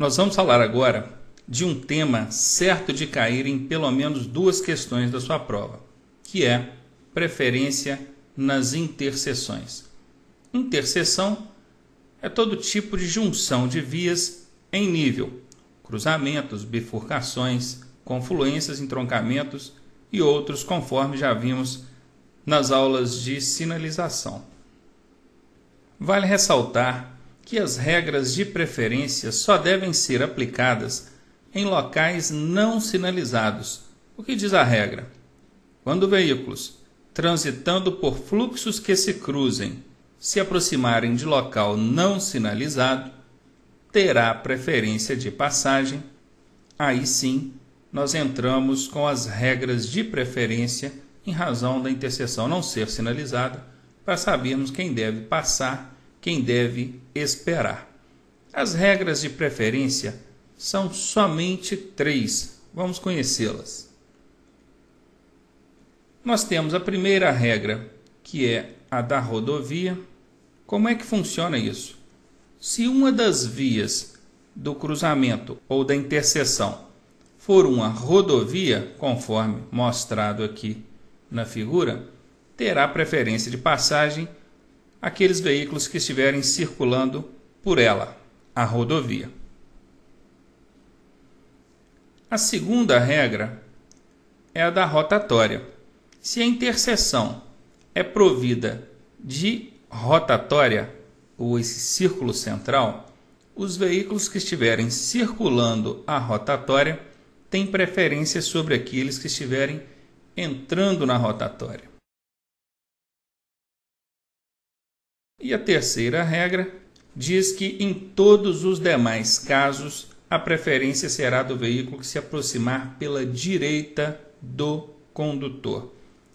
Nós vamos falar agora de um tema certo de cair em pelo menos duas questões da sua prova, que é preferência nas interseções. Interseção é todo tipo de junção de vias em nível, cruzamentos, bifurcações, confluências, entroncamentos e outros, conforme já vimos nas aulas de sinalização. Vale ressaltar que as regras de preferência só devem ser aplicadas em locais não sinalizados. O que diz a regra? Quando veículos transitando por fluxos que se cruzem se aproximarem de local não sinalizado, terá preferência de passagem. Aí sim, nós entramos com as regras de preferência em razão da interseção não ser sinalizada, para sabermos quem deve passar, quem deve esperar. As regras de preferência são somente 3. Vamos conhecê-las. Nós temos a primeira regra, que é a da rodovia. Como é que funciona isso? Se uma das vias do cruzamento ou da interseção for uma rodovia, conforme mostrado aqui na figura, terá preferência de passagem aqueles veículos que estiverem circulando por ela, a rodovia. A segunda regra é a da rotatória. Se a interseção é provida de rotatória, ou esse círculo central, os veículos que estiverem circulando a rotatória têm preferência sobre aqueles que estiverem entrando na rotatória. E a terceira regra diz que em todos os demais casos a preferência será do veículo que se aproximar pela direita do condutor.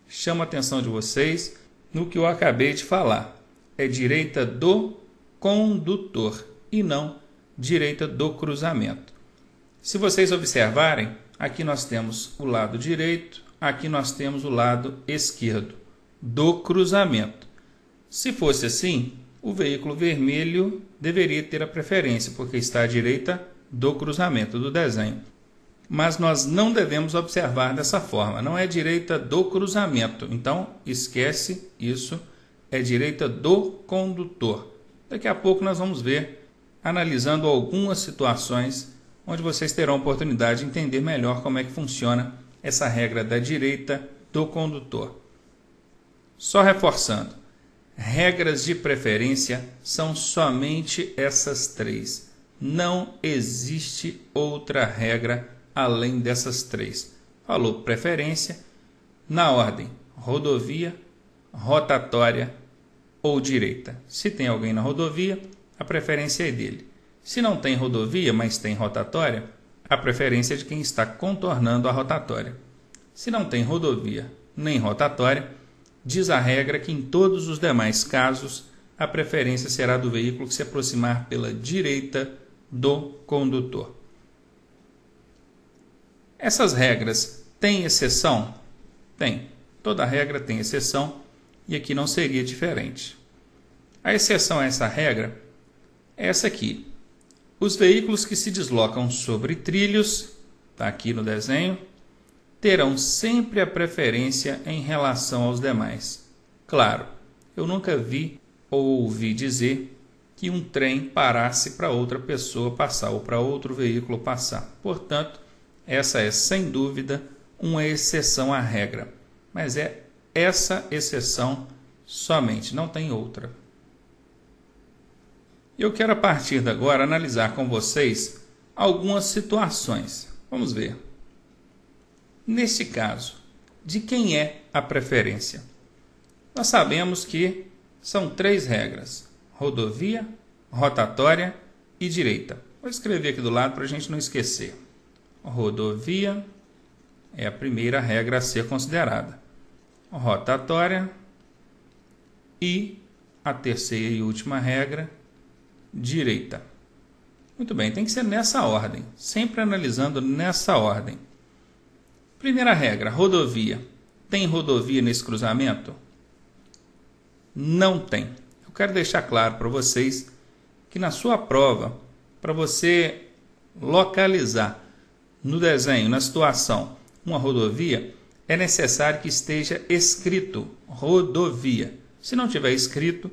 Chamo a atenção de vocês no que eu acabei de falar. É direita do condutor e não direita do cruzamento. Se vocês observarem, aqui nós temos o lado direito, aqui nós temos o lado esquerdo do cruzamento. Se fosse assim, o veículo vermelho deveria ter a preferência, porque está à direita do cruzamento do desenho. Mas nós não devemos observar dessa forma, não é direita do cruzamento, então esquece isso, é direita do condutor. Daqui a pouco nós vamos ver, analisando algumas situações, onde vocês terão a oportunidade de entender melhor como é que funciona essa regra da direita do condutor. Só reforçando, regras de preferência são somente essas 3. Não existe outra regra além dessas 3. Falou preferência, na ordem rodovia, rotatória ou direita. Se tem alguém na rodovia, a preferência é dele. Se não tem rodovia, mas tem rotatória, a preferência é de quem está contornando a rotatória. Se não tem rodovia nem rotatória, diz a regra que em todos os demais casos a preferência será do veículo que se aproximar pela direita do condutor. Essas regras têm exceção? Tem. Toda regra tem exceção e aqui não seria diferente. A exceção a essa regra é essa aqui. Os veículos que se deslocam sobre trilhos, está aqui no desenho, terão sempre a preferência em relação aos demais. Claro, eu nunca vi ou ouvi dizer que um trem parasse para outra pessoa passar ou para outro veículo passar. Portanto, essa é sem dúvida uma exceção à regra, mas é essa exceção somente, não tem outra. Eu quero a partir de agora analisar com vocês algumas situações. Vamos ver. Neste caso, de quem é a preferência? Nós sabemos que são 3 regras: rodovia, rotatória e direita. Vou escrever aqui do lado para a gente não esquecer. Rodovia é a primeira regra a ser considerada. Rotatória e a terceira e última regra, direita. Muito bem, tem que ser nessa ordem, sempre analisando nessa ordem. Primeira regra, rodovia. Tem rodovia nesse cruzamento? Não tem. Eu quero deixar claro para vocês que na sua prova, para você localizar no desenho, na situação, uma rodovia, é necessário que esteja escrito rodovia. Se não tiver escrito,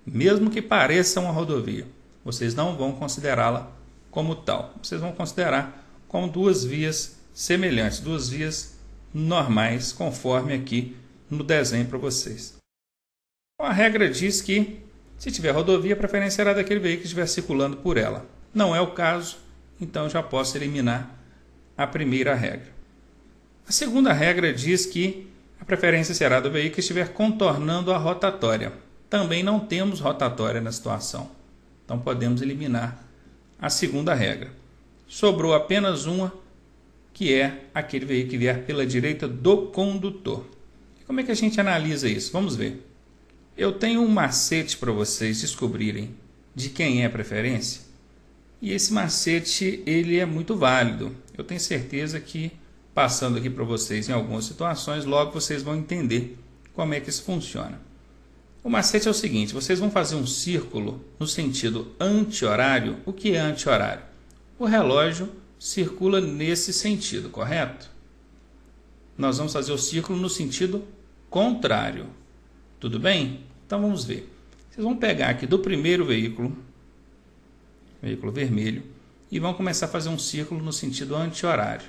mesmo que pareça uma rodovia, vocês não vão considerá-la como tal. Vocês vão considerar como duas vias semelhantes, duas vias normais, conforme aqui no desenho para vocês. A regra diz que, se tiver rodovia, a preferência será daquele veículo que estiver circulando por ela. Não é o caso, então já posso eliminar a primeira regra. A segunda regra diz que a preferência será do veículo que estiver contornando a rotatória. Também não temos rotatória na situação, então podemos eliminar a segunda regra. Sobrou apenas uma, que é aquele veículo que vier pela direita do condutor. E como é que a gente analisa isso? Vamos ver. Eu tenho um macete para vocês descobrirem de quem é a preferência. E esse macete ele é muito válido. Eu tenho certeza que, passando aqui para vocês em algumas situações, logo vocês vão entender como é que isso funciona. O macete é o seguinte: vocês vão fazer um círculo no sentido anti-horário. O que é anti-horário? O relógio circula nesse sentido, correto? Nós vamos fazer o círculo no sentido contrário. Tudo bem? Então vamos ver. Vocês vão pegar aqui do primeiro veículo vermelho, e vão começar a fazer um círculo no sentido anti-horário.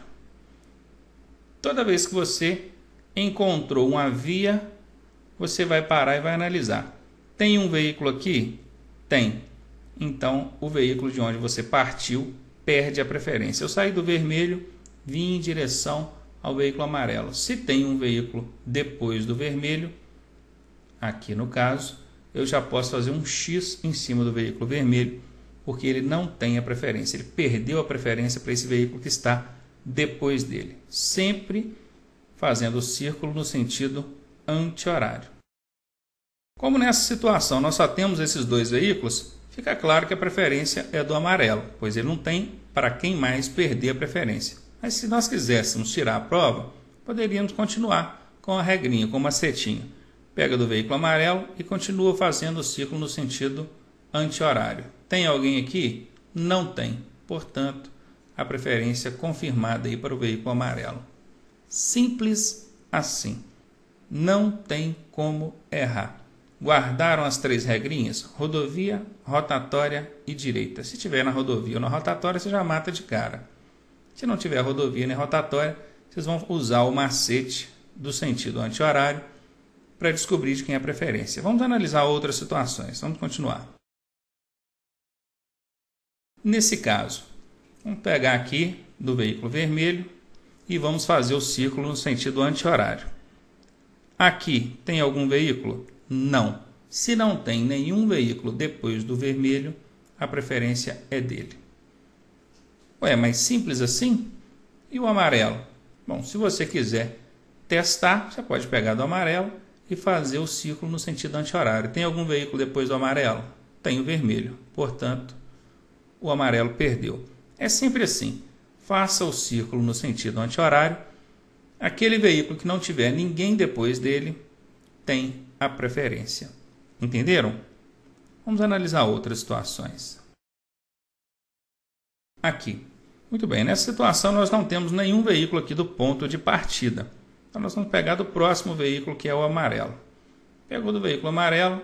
Toda vez que você encontrou uma via, você vai parar e vai analisar. Tem um veículo aqui? Tem. Então, o veículo de onde você partiu perde a preferência. Eu saí do vermelho, vim em direção ao veículo amarelo. Se tem um veículo depois do vermelho, aqui no caso, eu já posso fazer um X em cima do veículo vermelho, porque ele não tem a preferência. Ele perdeu a preferência para esse veículo que está depois dele. Sempre fazendo o círculo no sentido anti-horário. Como nessa situação nós só temos esses dois veículos, fica claro que a preferência é do amarelo, pois ele não tem para quem mais perder a preferência. Mas se nós quiséssemos tirar a prova, poderíamos continuar com a regrinha, com uma setinha. Pega do veículo amarelo e continua fazendo o círculo no sentido anti-horário. Tem alguém aqui? Não tem. Portanto, a preferência confirmada aí para o veículo amarelo. Simples assim. Não tem como errar. Guardaram as três regrinhas? Rodovia, rotatória e direita. Se tiver na rodovia ou na rotatória, você já mata de cara. Se não tiver rodovia nem rotatória, vocês vão usar o macete do sentido anti-horário para descobrir de quem é a preferência. Vamos analisar outras situações. Vamos continuar. Nesse caso, vamos pegar aqui do veículo vermelho e vamos fazer o círculo no sentido anti-horário. Aqui tem algum veículo? Não. Se não tem nenhum veículo depois do vermelho, a preferência é dele. Ué, mas simples assim? E o amarelo? Bom, se você quiser testar, você pode pegar do amarelo e fazer o círculo no sentido anti-horário. Tem algum veículo depois do amarelo? Tem o vermelho. Portanto, o amarelo perdeu. É sempre assim. Faça o círculo no sentido anti-horário. Aquele veículo que não tiver ninguém depois dele tem a preferência. Entenderam? Vamos analisar outras situações. Aqui. Muito bem, nessa situação nós não temos nenhum veículo aqui do ponto de partida. Então nós vamos pegar do próximo veículo, que é o amarelo. Pegou do veículo amarelo,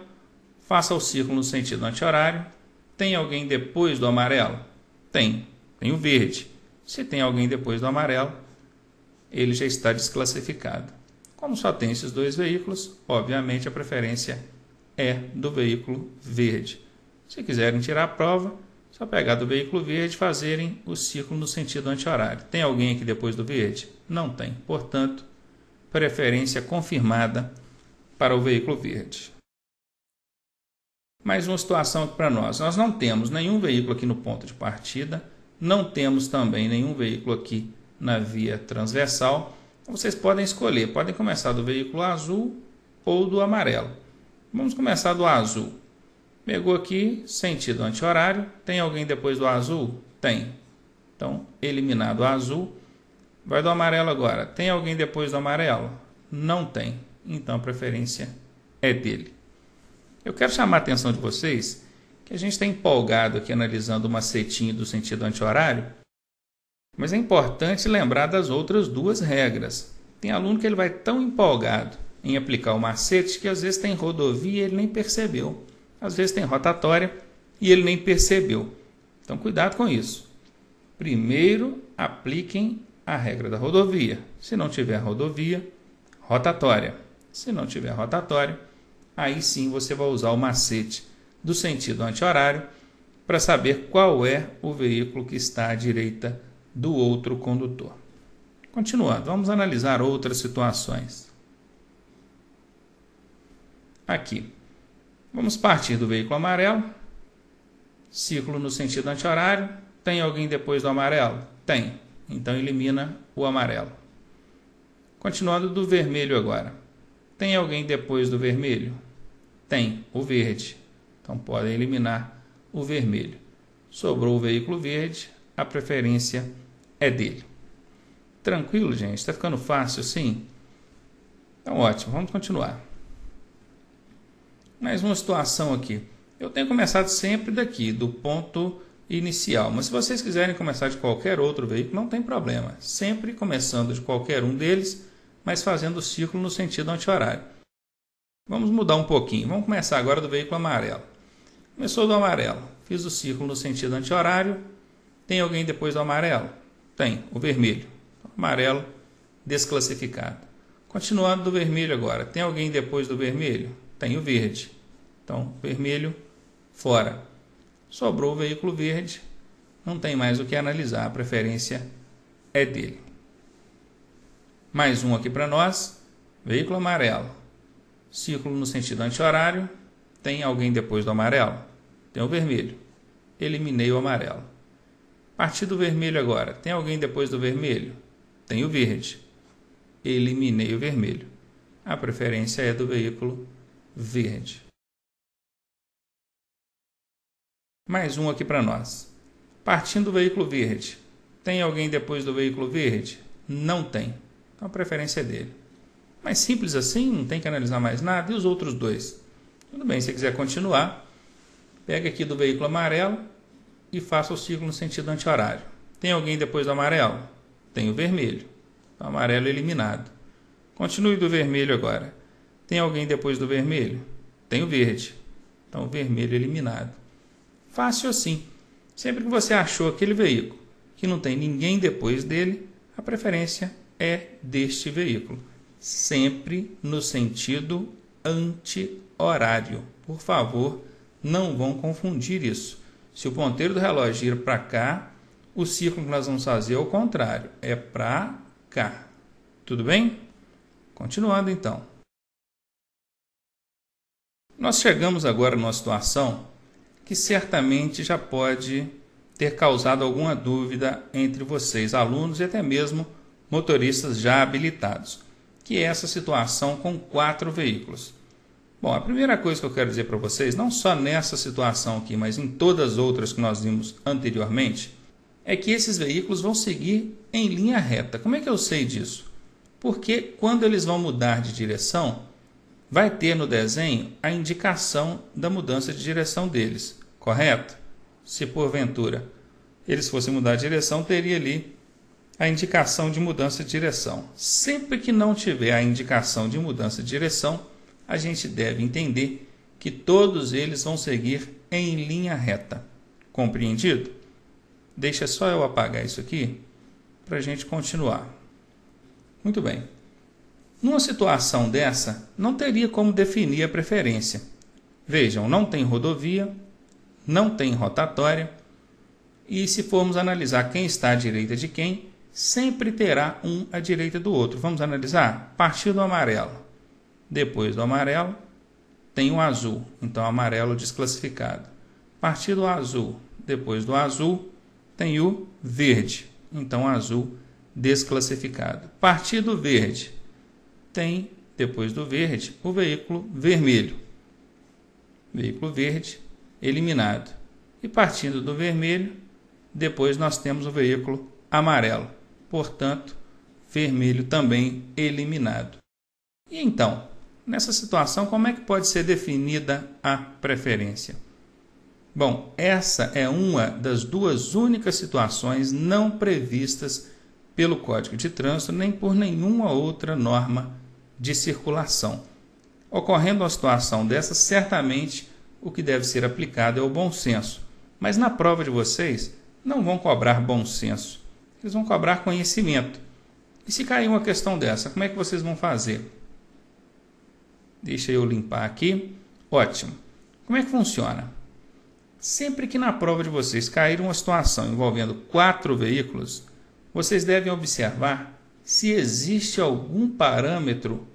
faça o círculo no sentido anti-horário. Tem alguém depois do amarelo? Tem. Tem o verde. Se tem alguém depois do amarelo, ele já está desclassificado. Como só tem esses dois veículos, obviamente a preferência é do veículo verde. Se quiserem tirar a prova, só pegar do veículo verde e fazerem o círculo no sentido anti-horário. Tem alguém aqui depois do verde? Não tem. Portanto, preferência confirmada para o veículo verde. Mais uma situação aqui para nós. Nós não temos nenhum veículo aqui no ponto de partida, não temos também nenhum veículo aqui na via transversal. Vocês podem escolher, podem começar do veículo azul ou do amarelo. Vamos começar do azul. Pegou aqui, sentido anti-horário. Tem alguém depois do azul? Tem. Então, eliminado o azul. Vai do amarelo agora. Tem alguém depois do amarelo? Não tem. Então, a preferência é dele. Eu quero chamar a atenção de vocês que a gente está empolgado aqui analisando o macetinho do sentido anti-horário, Mas é importante lembrar das outras duas regras. Tem aluno que ele vai tão empolgado em aplicar o macete que às vezes tem rodovia e ele nem percebeu. Às vezes tem rotatória e ele nem percebeu. Então cuidado com isso. Primeiro apliquem a regra da rodovia. Se não tiver rodovia, rotatória. Se não tiver rotatória, aí sim você vai usar o macete do sentido anti-horário para saber qual é o veículo que está à direita do outro condutor. Continuando, vamos analisar outras situações. Aqui, vamos partir do veículo amarelo, ciclo no sentido anti-horário. Tem alguém depois do amarelo? Tem, então elimina o amarelo. Continuando do vermelho agora. Tem alguém depois do vermelho? Tem, o verde. Então podem eliminar o vermelho. Sobrou o veículo verde, a preferência é dele. Tranquilo, gente? Está ficando fácil assim? Então ótimo, vamos continuar. Mais uma situação aqui. Eu tenho começado sempre daqui, do ponto inicial. Mas se vocês quiserem começar de qualquer outro veículo, não tem problema. Sempre começando de qualquer um deles, mas fazendo o ciclo no sentido anti-horário. Vamos mudar um pouquinho. Vamos começar agora do veículo amarelo. Começou do amarelo. Fiz o ciclo no sentido anti-horário. Tem alguém depois do amarelo? Tem, o vermelho. Amarelo desclassificado. Continuando do vermelho agora. Tem alguém depois do vermelho? Tem o verde. Então, vermelho fora. Sobrou o veículo verde. Não tem mais o que analisar. A preferência é dele. Mais um aqui para nós. Veículo amarelo. Ciclo no sentido anti-horário. Tem alguém depois do amarelo? Tem o vermelho. Eliminei o amarelo. Partir do vermelho agora. Tem alguém depois do vermelho? Tem o verde. Eliminei o vermelho. A preferência é do veículo verde. Mais um aqui para nós. Partindo do veículo verde. Tem alguém depois do veículo verde? Não tem. Então a preferência é dele. Mas simples assim, não tem que analisar mais nada. E os outros dois? Tudo bem, se você quiser continuar, pega aqui do veículo amarelo e faça o ciclo no sentido anti-horário. Tem alguém depois do amarelo? Tem o vermelho. O amarelo eliminado. Continue do vermelho agora. Tem alguém depois do vermelho? Tem o verde. Então o vermelho eliminado. Fácil assim. Sempre que você achou aquele veículo que não tem ninguém depois dele, a preferência é deste veículo. Sempre no sentido anti-horário. Por favor, não vão confundir isso. Se o ponteiro do relógio ir para cá, o ciclo que nós vamos fazer é o contrário. É para cá. Tudo bem? Continuando então. Nós chegamos agora numa situação que certamente já pode ter causado alguma dúvida entre vocês, alunos e até mesmo motoristas já habilitados, que é essa situação com 4 veículos. Bom, a primeira coisa que eu quero dizer para vocês, não só nessa situação aqui, mas em todas as outras que nós vimos anteriormente, é que esses veículos vão seguir em linha reta. Como é que eu sei disso? Porque quando eles vão mudar de direção, vai ter no desenho a indicação da mudança de direção deles, correto? Se porventura eles fossem mudar de direção, teria ali a indicação de mudança de direção. Sempre que não tiver a indicação de mudança de direção, a gente deve entender que todos eles vão seguir em linha reta. Compreendido? Deixa só eu apagar isso aqui para a gente continuar. Muito bem. Numa situação dessa, não teria como definir a preferência. Vejam, não tem rodovia, não tem rotatória, e se formos analisar quem está à direita de quem, sempre terá um à direita do outro. Vamos analisar? Partir do amarelo. Depois do amarelo, tem o azul, então amarelo desclassificado. Partir do azul. Depois do azul, tem o verde, então azul desclassificado. Partir do verde, tem, depois do verde, o veículo vermelho. Veículo verde eliminado. E partindo do vermelho, depois nós temos o veículo amarelo. Portanto, vermelho também eliminado. E então, nessa situação, como é que pode ser definida a preferência? Bom, essa é uma das duas únicas situações não previstas pelo Código de Trânsito nem por nenhuma outra norma de circulação. Ocorrendo uma situação dessa, certamente o que deve ser aplicado é o bom senso. Mas na prova de vocês, não vão cobrar bom senso, eles vão cobrar conhecimento. E se cair uma questão dessa, como é que vocês vão fazer? Deixa eu limpar aqui. Ótimo. Como é que funciona? Sempre que na prova de vocês cair uma situação envolvendo 4 veículos, vocês devem observar se existe algum parâmetro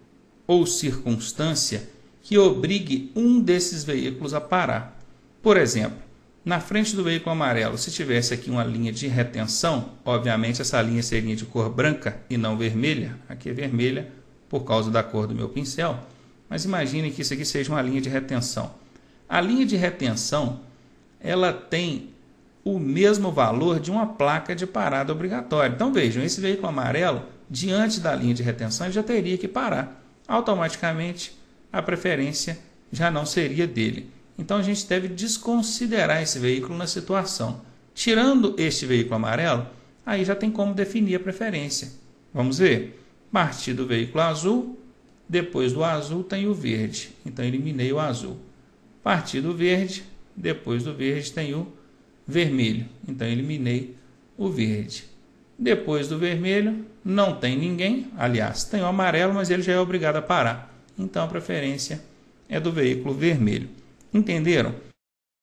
ou circunstância que obrigue um desses veículos a parar. Por exemplo, na frente do veículo amarelo, se tivesse aqui uma linha de retenção, obviamente essa linha seria de cor branca e não vermelha. Aqui é vermelha por causa da cor do meu pincel, mas imagine que isso aqui seja uma linha de retenção. A linha de retenção, ela tem o mesmo valor de uma placa de parada obrigatória. Então vejam, esse veículo amarelo, diante da linha de retenção, ele já teria que parar. Automaticamente, a preferência já não seria dele. Então a gente deve desconsiderar esse veículo na situação. Tirando este veículo amarelo, aí já tem como definir a preferência. Vamos ver? Partir do veículo azul, depois do azul tem o verde. Então eliminei o azul. Partir do verde, depois do verde tem o vermelho. Então eliminei o verde. Depois do vermelho não tem ninguém. Aliás, tem o amarelo, mas ele já é obrigado a parar. Então a preferência é do veículo vermelho. Entenderam?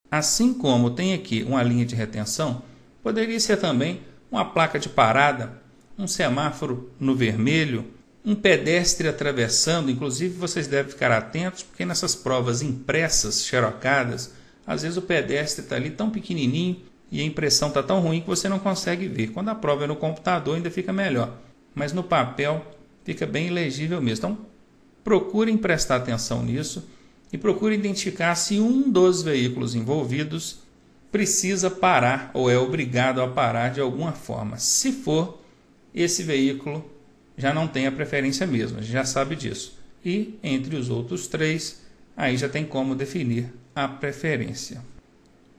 Assim como tem aqui uma linha de retenção, poderia ser também uma placa de parada, um semáforo no vermelho, um pedestre atravessando. Inclusive vocês devem ficar atentos, porque nessas provas impressas, xerocadas, às vezes o pedestre está ali tão pequenininho e a impressão está tão ruim que você não consegue ver. Quando a prova é no computador ainda fica melhor, mas no papel fica bem ilegível mesmo. Então procurem prestar atenção nisso e procurem identificar se um dos veículos envolvidos precisa parar ou é obrigado a parar de alguma forma. Se for, esse veículo já não tem a preferência mesmo, a gente já sabe disso. E entre os outros 3, aí já tem como definir a preferência.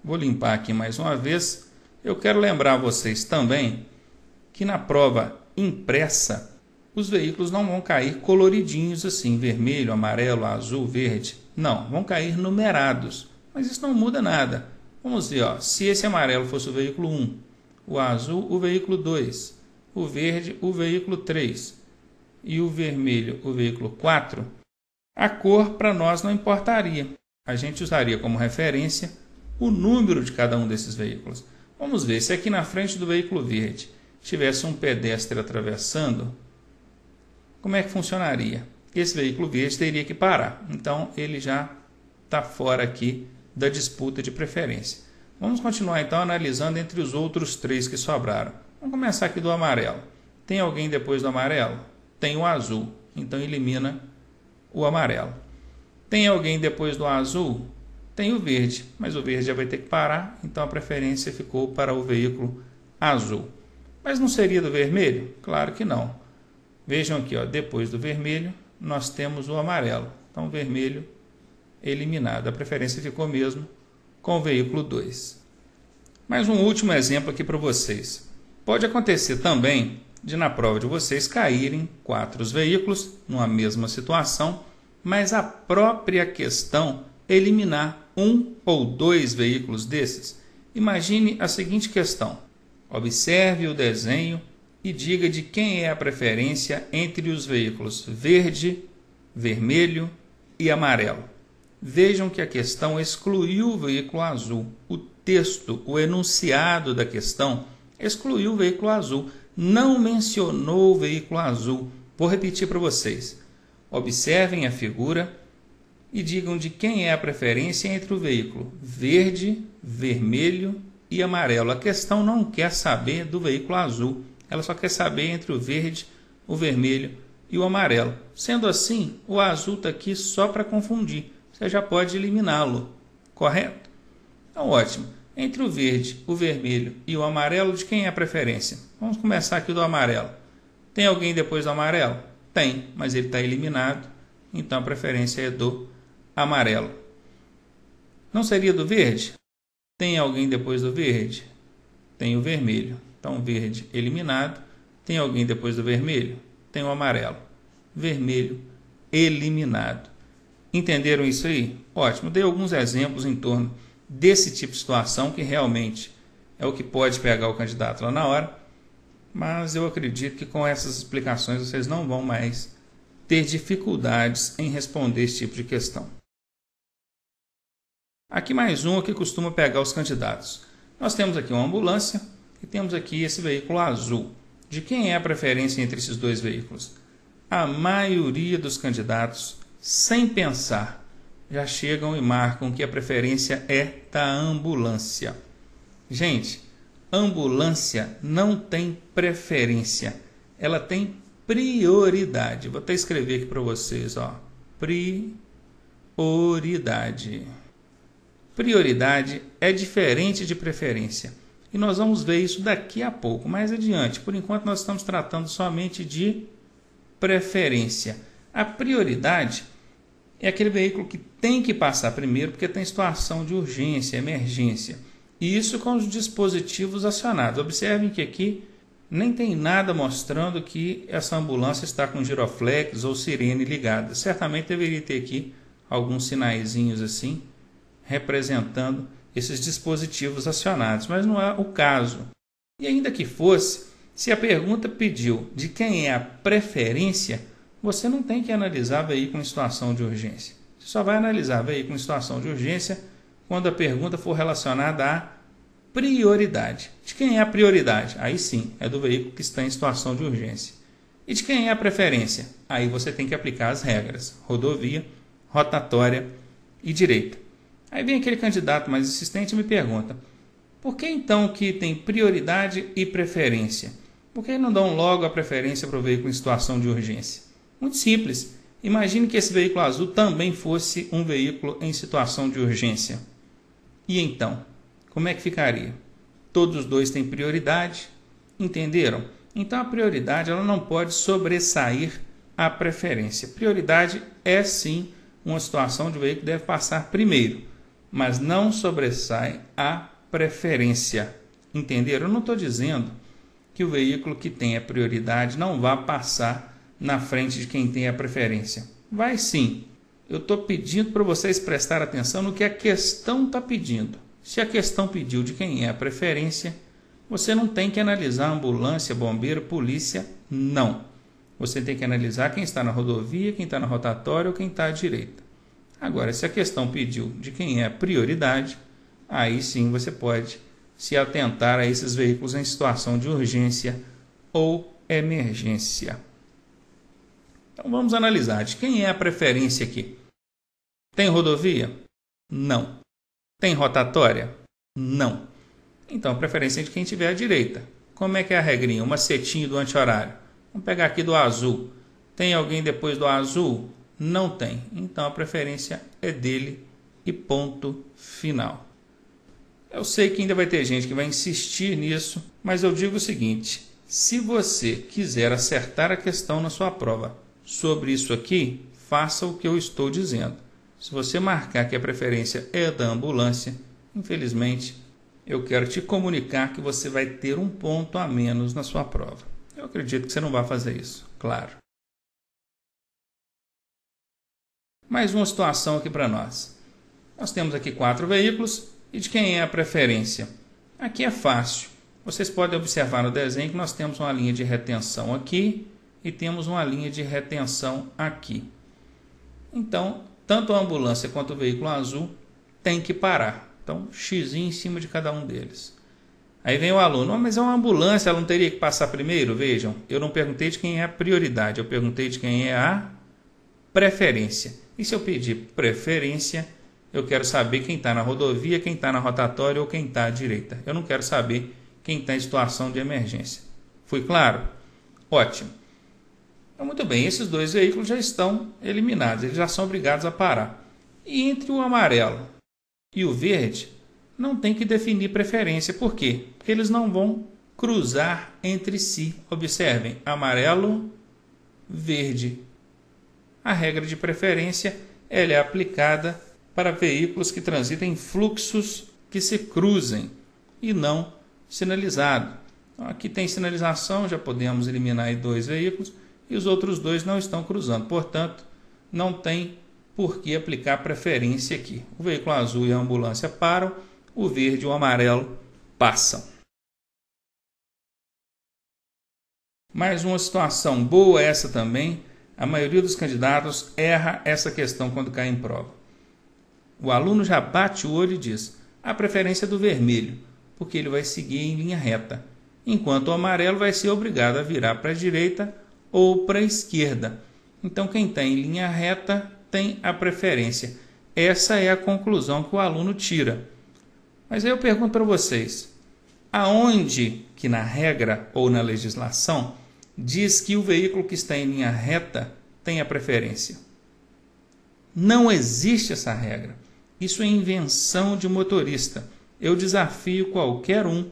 Vou limpar aqui mais uma vez. Eu quero lembrar vocês também que na prova impressa, os veículos não vão cair coloridinhos assim, vermelho, amarelo, azul, verde. Não, vão cair numerados, mas isso não muda nada. Vamos ver, ó, se esse amarelo fosse o veículo 1, o azul o veículo 2, o verde o veículo 3 e o vermelho o veículo 4, a cor para nós não importaria. A gente usaria como referência o número de cada um desses veículos. Vamos ver, se aqui na frente do veículo verde tivesse um pedestre atravessando, como é que funcionaria? Esse veículo verde teria que parar. Então, ele já está fora aqui da disputa de preferência. Vamos continuar, então, analisando entre os outros 3 que sobraram. Vamos começar aqui do amarelo. Tem alguém depois do amarelo? Tem o azul. Então, elimina o amarelo. Tem alguém depois do azul? Tem o verde. Mas o verde já vai ter que parar. Então, a preferência ficou para o veículo azul. Mas não seria do vermelho? Claro que não. Vejam aqui, ó, depois do vermelho, nós temos o amarelo. Então, o vermelho eliminado. A preferência ficou mesmo com o veículo 2. Mais um último exemplo aqui para vocês. Pode acontecer também de, na prova de vocês, caírem 4 veículos numa mesma situação, mas a própria questão eliminar 1 ou 2 veículos desses. Imagine a seguinte questão. Observe o desenho e diga de quem é a preferência entre os veículos verde, vermelho e amarelo. Vejam que a questão excluiu o veículo azul. O texto, o enunciado da questão, excluiu o veículo azul. Não mencionou o veículo azul. Vou repetir para vocês. Observem a figura e digam de quem é a preferência entre o veículo verde, vermelho e amarelo. A questão não quer saber do veículo azul. Ela só quer saber entre o verde, o vermelho e o amarelo. Sendo assim, o azul está aqui só para confundir. Você já pode eliminá-lo, correto? Então, ótimo. Entre o verde, o vermelho e o amarelo, de quem é a preferência? Vamos começar aqui do amarelo. Tem alguém depois do amarelo? Tem, mas ele está eliminado. Então, a preferência é do amarelo. Não seria do verde? Tem alguém depois do verde? Tem o vermelho. Então, verde eliminado. Tem alguém depois do vermelho? Tem o amarelo. Vermelho eliminado. Entenderam isso aí? Ótimo. Dei alguns exemplos em torno desse tipo de situação que realmente é o que pode pegar o candidato lá na hora, mas eu acredito que com essas explicações vocês não vão mais ter dificuldades em responder esse tipo de questão. Aqui mais um que costuma pegar os candidatos. Nós temos aqui uma ambulância e temos aqui esse veículo azul. De quem é a preferência entre esses dois veículos? A maioria dos candidatos, sem pensar, já chegam e marcam que a preferência é da ambulância. Gente, ambulância não tem preferência, ela tem prioridade. Vou até escrever aqui para vocês, ó. Prioridade. Prioridade é diferente de preferência. E nós vamos ver isso daqui a pouco, mais adiante. Por enquanto, nós estamos tratando somente de preferência. A prioridade é aquele veículo que tem que passar primeiro porque tem situação de urgência, emergência. E isso com os dispositivos acionados. Observem que aqui nem tem nada mostrando que essa ambulância está com giroflex ou sirene ligada. Certamente deveria ter aqui alguns sinaizinhos assim, representando esses dispositivos acionados, mas não é o caso. E ainda que fosse, se a pergunta pediu de quem é a preferência, você não tem que analisar veículo em situação de urgência. Você só vai analisar veículo em situação de urgência quando a pergunta for relacionada à prioridade. De quem é a prioridade? Aí sim, é do veículo que está em situação de urgência. E de quem é a preferência? Aí você tem que aplicar as regras: rodovia, rotatória e direita. Aí vem aquele candidato mais insistente e me pergunta: por que então que tem prioridade e preferência? Por que não dão logo a preferência para o veículo em situação de urgência? Muito simples. Imagine que esse veículo azul também fosse um veículo em situação de urgência. E então, como é que ficaria? Todos os dois têm prioridade, entenderam? Então a prioridade ela não pode sobressair a preferência. Prioridade é sim uma situação de veículo que deve passar primeiro, mas não sobressai a preferência. Entenderam? Eu não estou dizendo que o veículo que tem a prioridade não vá passar na frente de quem tem a preferência. Vai sim. Eu estou pedindo para vocês prestar atenção no que a questão está pedindo. Se a questão pediu de quem é a preferência, você não tem que analisar ambulância, bombeiro, polícia, não. Você tem que analisar quem está na rodovia, quem está na rotatória ou quem está à direita. Agora, se a questão pediu de quem é a prioridade, aí sim você pode se atentar a esses veículos em situação de urgência ou emergência. Então vamos analisar de quem é a preferência aqui. Tem rodovia? Não. Tem rotatória? Não. Então a preferência é de quem tiver à direita. Como é que é a regrinha? Uma setinha do anti-horário. Vamos pegar aqui do azul. Tem alguém depois do azul? Não tem. Então a preferência é dele e ponto final. Eu sei que ainda vai ter gente que vai insistir nisso, mas eu digo o seguinte: se você quiser acertar a questão na sua prova sobre isso aqui, faça o que eu estou dizendo. Se você marcar que a preferência é da ambulância, infelizmente, eu quero te comunicar que você vai ter um ponto a menos na sua prova. Eu acredito que você não vai fazer isso, claro. Mais uma situação aqui para nós. Nós temos aqui 4 veículos e de quem é a preferência? Aqui é fácil. Vocês podem observar no desenho que nós temos uma linha de retenção aqui e temos uma linha de retenção aqui. Então, tanto a ambulância quanto o veículo azul tem que parar. Então, X em cima de cada um deles. Aí vem o aluno: mas é uma ambulância, ela não teria que passar primeiro? Vejam, eu não perguntei de quem é a prioridade, eu perguntei de quem é a preferência. E se eu pedir preferência, eu quero saber quem está na rodovia, quem está na rotatória ou quem está à direita. Eu não quero saber quem está em situação de emergência. Fui claro? Ótimo. Então, muito bem, esses 2 veículos já estão eliminados, eles já são obrigados a parar. E entre o amarelo e o verde, não tem que definir preferência. Por quê? Porque eles não vão cruzar entre si. Observem, amarelo, verde. A regra de preferência ela é aplicada para veículos que transitam em fluxos que se cruzem e não sinalizado. Então, aqui tem sinalização, já podemos eliminar aí 2 veículos e os outros 2 não estão cruzando. Portanto, não tem por que aplicar preferência aqui. O veículo azul e a ambulância param, o verde e o amarelo passam. Mais uma situação boa essa também. A maioria dos candidatos erra essa questão quando cai em prova. O aluno já bate o olho e diz: a preferência é do vermelho, porque ele vai seguir em linha reta, enquanto o amarelo vai ser obrigado a virar para a direita ou para a esquerda. Então, quem está em linha reta tem a preferência. Essa é a conclusão que o aluno tira. Mas aí eu pergunto para vocês, aonde que na regra ou na legislação diz que o veículo que está em linha reta tem a preferência? Não existe essa regra. Isso é invenção de motorista. Eu desafio qualquer um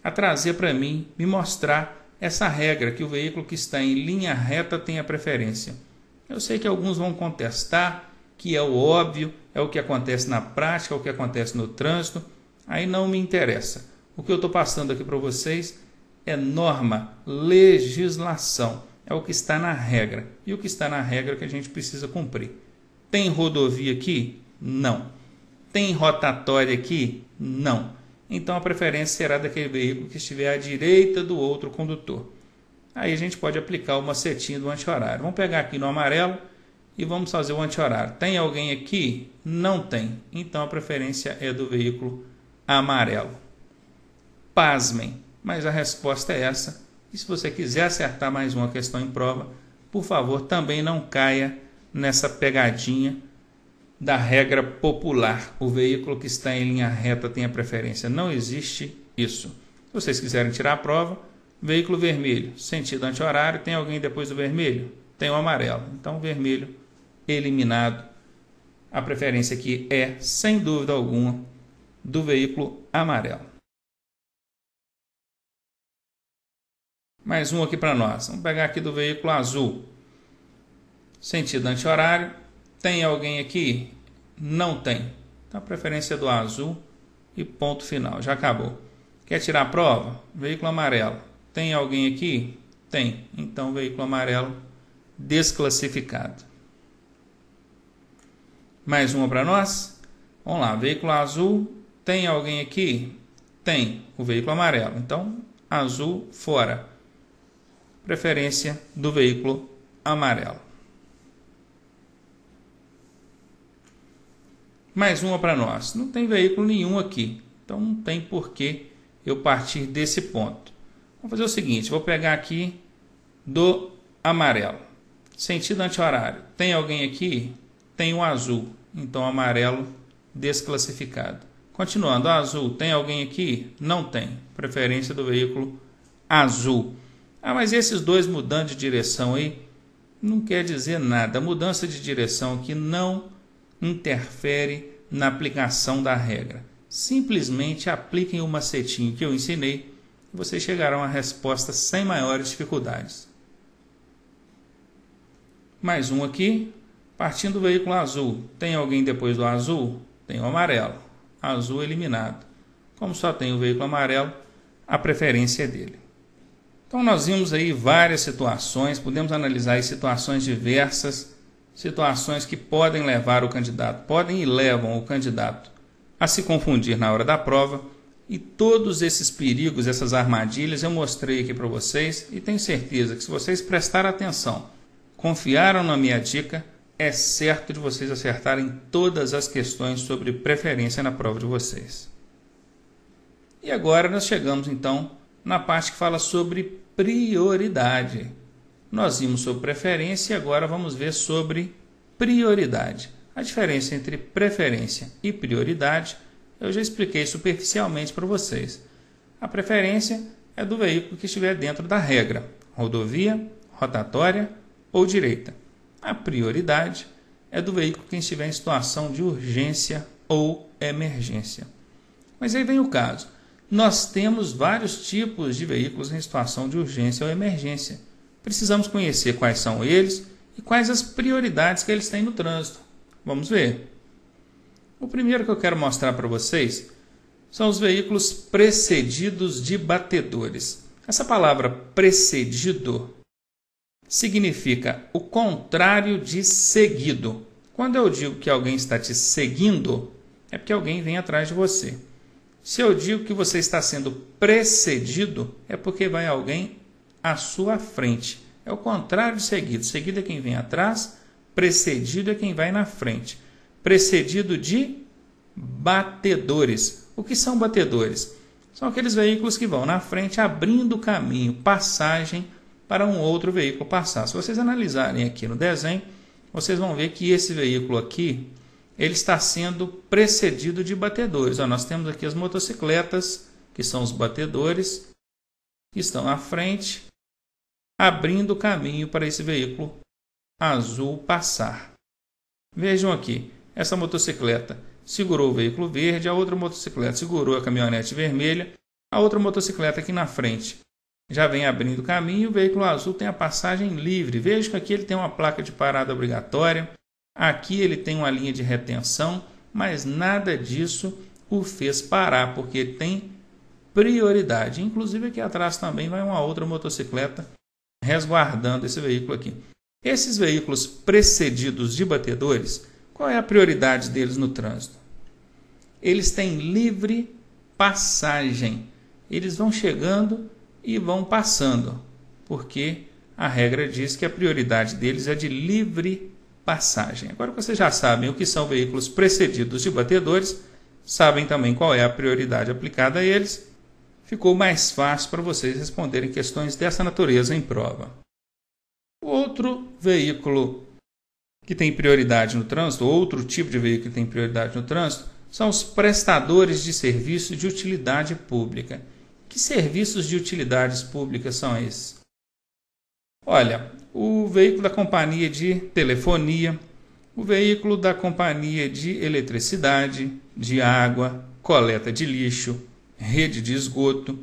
a trazer para mim, me mostrar essa regra, que o veículo que está em linha reta tem a preferência. Eu sei que alguns vão contestar, que é o óbvio, é o que acontece na prática, é o que acontece no trânsito. Aí não me interessa. O que eu estou passando aqui para vocês é norma, legislação. É o que está na regra. E o que está na regra é que a gente precisa cumprir. Tem rodovia aqui? Não. Tem rotatória aqui? Não. Então a preferência será daquele veículo que estiver à direita do outro condutor. Aí a gente pode aplicar o macetinho do anti-horário. Vamos pegar aqui no amarelo e vamos fazer o anti-horário. Tem alguém aqui? Não tem. Então a preferência é do veículo amarelo. Pasmem, mas a resposta é essa. E se você quiser acertar mais uma questão em prova, por favor, também não caia nessa pegadinha da regra popular. O veículo que está em linha reta tem a preferência. Não existe isso. Se vocês quiserem tirar a prova, veículo vermelho, sentido anti-horário, tem alguém depois do vermelho? Tem o amarelo. Então, vermelho eliminado. A preferência aqui é, sem dúvida alguma, do veículo amarelo. Mais um aqui para nós. Vamos pegar aqui do veículo azul. Sentido anti-horário. Tem alguém aqui? Não tem. Então, a preferência é do azul e ponto final. Já acabou. Quer tirar a prova? Veículo amarelo. Tem alguém aqui? Tem. Então, veículo amarelo desclassificado. Mais uma para nós. Vamos lá. Veículo azul. Tem alguém aqui? Tem. O veículo amarelo. Então, azul fora. Preferência do veículo amarelo. Mais uma para nós. Não tem veículo nenhum aqui. Então, não tem por que eu partir desse ponto. Vamos fazer o seguinte. Vou pegar aqui do amarelo. Sentido anti-horário. Tem alguém aqui? Tem o azul. Então, amarelo desclassificado. Continuando. Azul. Tem alguém aqui? Não tem. Preferência do veículo azul. Ah, mas esses dois mudando de direção aí não quer dizer nada. A mudança de direção aqui não interfere na aplicação da regra. Simplesmente apliquem o macetinho que eu ensinei e vocês chegarão à resposta sem maiores dificuldades. Mais um aqui, partindo do veículo azul. Tem alguém depois do azul? Tem o amarelo. Azul eliminado. Como só tem o veículo amarelo, a preferência é dele. Então nós vimos aí várias situações, podemos analisar aí situações diversas, situações que podem levar o candidato, podem e levam o candidato a se confundir na hora da prova, e todos esses perigos, essas armadilhas eu mostrei aqui para vocês e tenho certeza que se vocês prestarem atenção, confiaram na minha dica, é certo de vocês acertarem todas as questões sobre preferência na prova de vocês. E agora nós chegamos então na parte que fala sobre prioridade. Nós vimos sobre preferência e agora vamos ver sobre prioridade. A diferença entre preferência e prioridade eu já expliquei superficialmente para vocês. A preferência é do veículo que estiver dentro da regra, rodovia, rotatória ou direita. A prioridade é do veículo que estiver em situação de urgência ou emergência. Mas aí vem o caso. Nós temos vários tipos de veículos em situação de urgência ou emergência. Precisamos conhecer quais são eles e quais as prioridades que eles têm no trânsito. Vamos ver. O primeiro que eu quero mostrar para vocês são os veículos precedidos de batedores. Essa palavra precedido significa o contrário de seguido. Quando eu digo que alguém está te seguindo, é porque alguém vem atrás de você. Se eu digo que você está sendo precedido, é porque vai alguém à sua frente. É o contrário de seguido. Seguido é quem vem atrás, precedido é quem vai na frente. Precedido de batedores. O que são batedores? São aqueles veículos que vão na frente abrindo caminho, passagem para um outro veículo passar. Se vocês analisarem aqui no desenho, vocês vão ver que esse veículo aqui, ele está sendo precedido de batedores. Nós temos aqui as motocicletas, que são os batedores, que estão à frente, abrindo caminho para esse veículo azul passar. Vejam aqui, essa motocicleta segurou o veículo verde, a outra motocicleta segurou a caminhonete vermelha, a outra motocicleta aqui na frente já vem abrindo caminho, o veículo azul tem a passagem livre. Veja que aqui ele tem uma placa de parada obrigatória, aqui ele tem uma linha de retenção, mas nada disso o fez parar, porque ele tem prioridade. Inclusive aqui atrás também vai uma outra motocicleta resguardando esse veículo aqui. Esses veículos precedidos de batedores, qual é a prioridade deles no trânsito? Eles têm livre passagem. Eles vão chegando e vão passando, porque a regra diz que a prioridade deles é de livre passagem. Agora que vocês já sabem o que são veículos precedidos de batedores, sabem também qual é a prioridade aplicada a eles, ficou mais fácil para vocês responderem questões dessa natureza em prova. O outro veículo que tem prioridade no trânsito, outro tipo de veículo que tem prioridade no trânsito, são os prestadores de serviço de utilidade pública. Que serviços de utilidades públicas são esses? Olha, o veículo da companhia de telefonia, o veículo da companhia de eletricidade, de água, coleta de lixo, rede de esgoto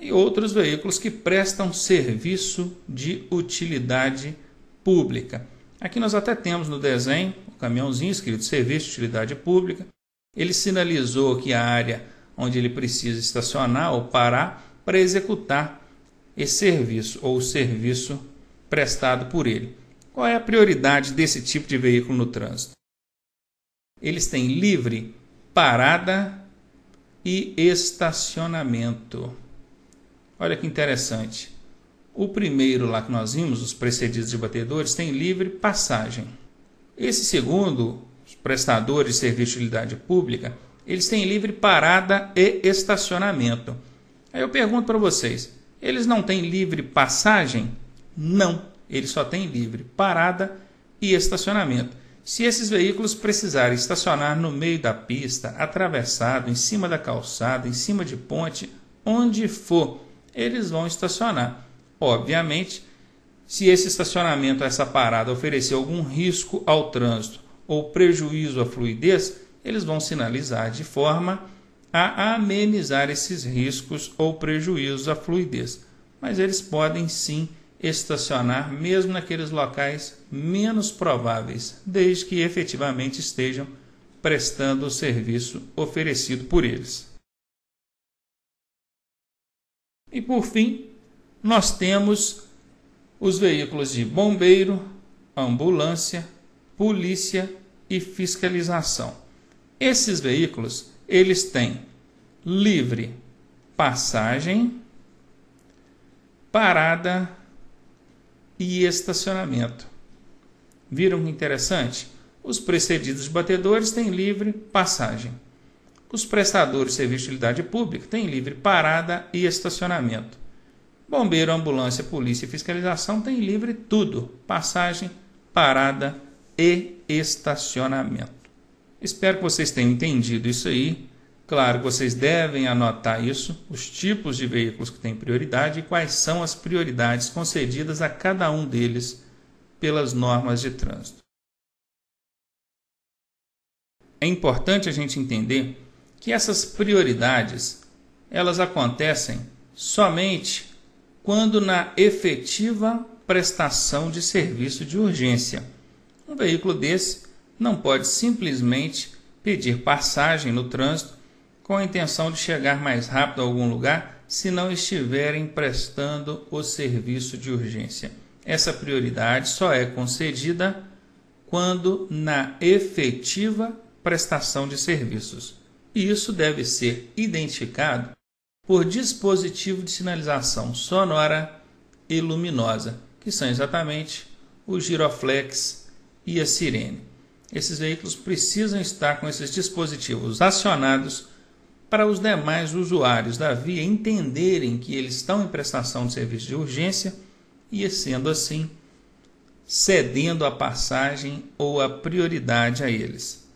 e outros veículos que prestam serviço de utilidade pública. Aqui nós até temos no desenho o caminhãozinho escrito Serviço de Utilidade Pública. Ele sinalizou aqui a área onde ele precisa estacionar ou parar para executar esse serviço ou o serviço prestado por ele. Qual é a prioridade desse tipo de veículo no trânsito? Eles têm livre parada e estacionamento. Olha que interessante. O primeiro lá que nós vimos, os precedidos de batedores, tem livre passagem. Esse segundo, os prestadores de serviço de utilidade pública, eles têm livre parada e estacionamento. Aí eu pergunto para vocês, eles não têm livre passagem? Não, eles só têm livre parada e estacionamento. Se esses veículos precisarem estacionar no meio da pista, atravessado, em cima da calçada, em cima de ponte, onde for, eles vão estacionar. Obviamente, se esse estacionamento, essa parada, oferecer algum risco ao trânsito ou prejuízo à fluidez, eles vão sinalizar de forma a amenizar esses riscos ou prejuízos à fluidez. Mas eles podem sim estacionar mesmo naqueles locais menos prováveis, desde que efetivamente estejam prestando o serviço oferecido por eles. E por fim, nós temos os veículos de bombeiro, ambulância, polícia e fiscalização. Esses veículos, eles têm livre passagem, parada e estacionamento. Viram que interessante? Os precedidos de batedores têm livre passagem. Os prestadores de serviço de utilidade pública têm livre parada e estacionamento. Bombeiro, ambulância, polícia e fiscalização têm livre tudo: passagem, parada e estacionamento. Espero que vocês tenham entendido isso aí. Claro que vocês devem anotar isso, os tipos de veículos que têm prioridade e quais são as prioridades concedidas a cada um deles pelas normas de trânsito. É importante a gente entender que essas prioridades, elas acontecem somente quando na efetiva prestação de serviço de urgência. Um veículo desse não pode simplesmente pedir passagem no trânsito com a intenção de chegar mais rápido a algum lugar se não estiverem prestando o serviço de urgência. Essa prioridade só é concedida quando na efetiva prestação de serviços. E isso deve ser identificado por dispositivo de sinalização sonora e luminosa, que são exatamente o giroflex e a sirene. Esses veículos precisam estar com esses dispositivos acionados para os demais usuários da via entenderem que eles estão em prestação de serviço de urgência e, sendo assim, cedendo a passagem ou a prioridade a eles.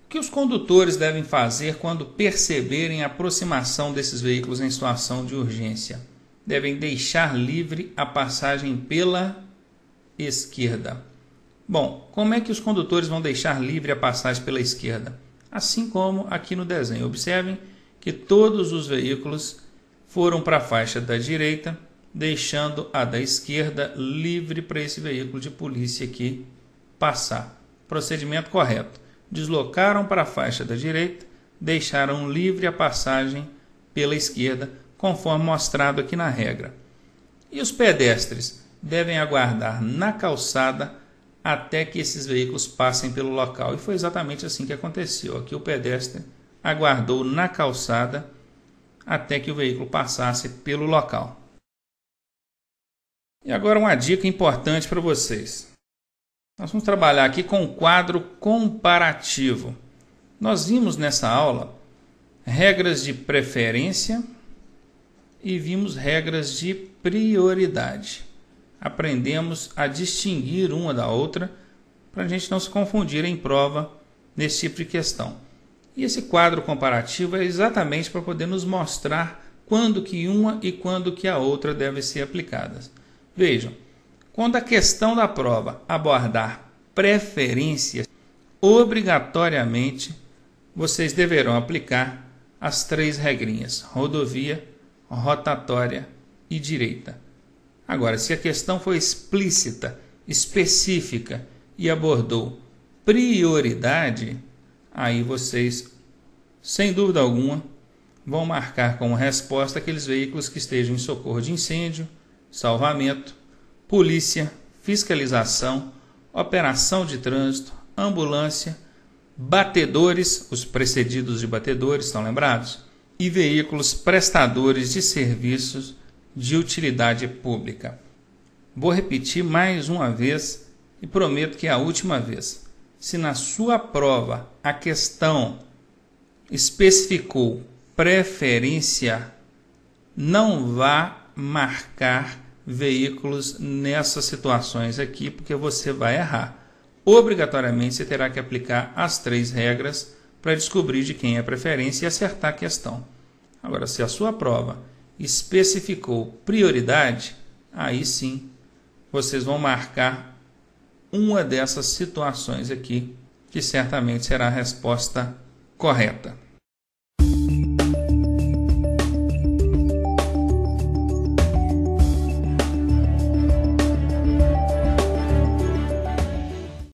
O que os condutores devem fazer quando perceberem a aproximação desses veículos em situação de urgência? Devem deixar livre a passagem pela esquerda. Bom, como é que os condutores vão deixar livre a passagem pela esquerda? Assim como aqui no desenho. Observem que todos os veículos foram para a faixa da direita, deixando a da esquerda livre para esse veículo de polícia aqui passar. Procedimento correto. Deslocaram para a faixa da direita, deixaram livre a passagem pela esquerda, conforme mostrado aqui na regra. E os pedestres devem aguardar na calçada até que esses veículos passem pelo local. E foi exatamente assim que aconteceu. Aqui o pedestre aguardou na calçada até que o veículo passasse pelo local. E agora uma dica importante para vocês. Nós vamos trabalhar aqui com um quadro comparativo. Nós vimos nessa aula regras de preferência e vimos regras de prioridade. Aprendemos a distinguir uma da outra para a gente não se confundir em prova nesse tipo de questão. E esse quadro comparativo é exatamente para poder nos mostrar quando que uma e quando que a outra devem ser aplicadas. Vejam, quando a questão da prova abordar preferência, obrigatoriamente vocês deverão aplicar as 3 regrinhas: rodovia, rotatória e direita. Agora, se a questão foi explícita, específica e abordou prioridade, aí vocês, sem dúvida alguma, vão marcar como resposta aqueles veículos que estejam em socorro de incêndio, salvamento, polícia, fiscalização, operação de trânsito, ambulância, batedores, os precedidos de batedores, estão lembrados? E veículos prestadores de serviços de utilidade pública. Vou repetir mais uma vez e prometo que é a última vez. Se na sua prova a questão especificou preferência, não vá marcar veículos nessas situações aqui, porque você vai errar. Obrigatoriamente você terá que aplicar as 3 regras para descobrir de quem é a preferência e acertar a questão. Agora, se a sua prova especificou prioridade, aí sim vocês vão marcar uma dessas situações aqui, que certamente será a resposta correta.